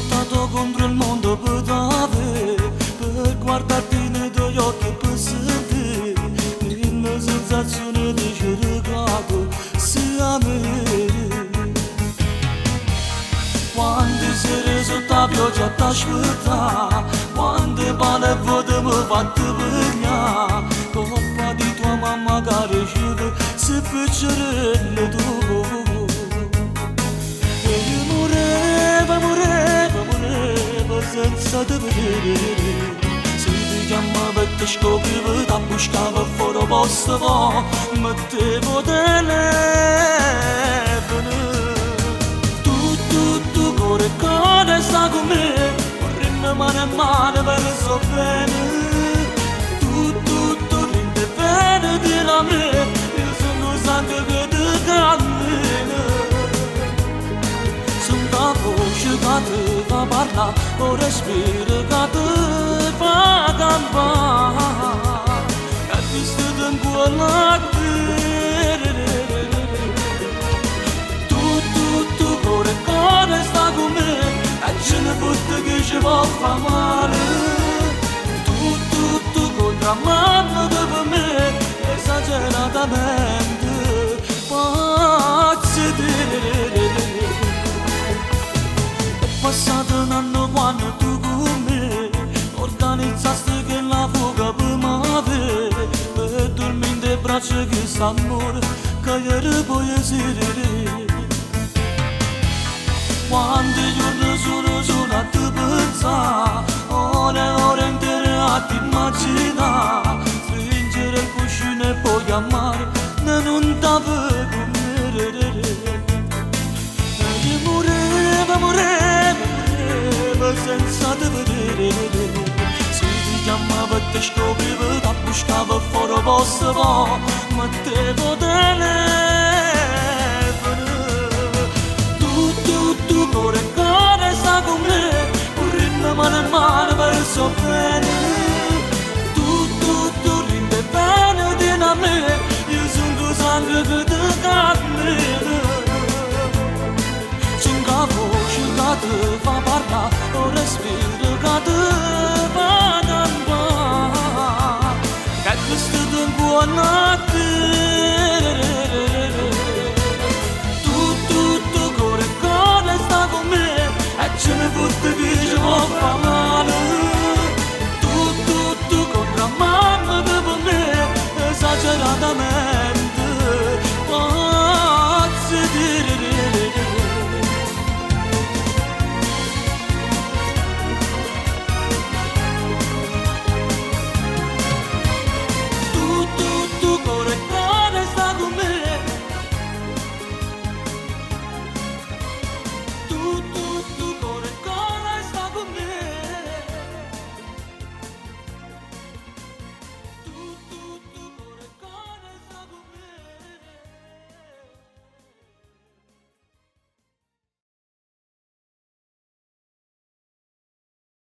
lottato contro il mondo per dare, per guardarti nei tuoi occhi e pensarti, nella sensazione di cercato si amere. Quante sere sotto la pioggia t'aspetta, quante pale vuote mi fatte vegliare, colpa di tua mamma che riceve se piccerelle tu. E io morevo senza te vedere, se ti chiamavo e ti scoprivo, ti buscavo fuori posto va, mettevo telefono. Tu cuore sta con me, vorremmo mano a mano per so bene. Tu rende bene di la me, io sono sangue che ti cammina. Sono la voce che ti fa parlare, o respiro che ti fa campare, e ti sto in quella cuore sta con me, e ce ne fotte che ci può fare male. Tu contro mano per me, esageratamente pazzi. È passato un anno quando tu con me organizzaste che la fuga per me, per dormire in braccia che s'amore, che ieri poi esirere. Quanti giorni sono a te pensare, ore intere a ti immaginare, stringere il cuscino e poi chiamare, non t'avevo come. E io morevo senza te vedere, se ti chiamavo e ti scoprivo, ti buscavo fuori posto va, mettevo telefono. Tu cuore sta con me, vorremmo mano a mano per so bene. Tu rende bene di me, io sono sangue che ti cammina. Sono la voce che ti fa parlare, o respiro che ti fa campare, che ti sto in buona te. Ce ne fotte che ci può fare male. Tu contro mano per me, esageratamente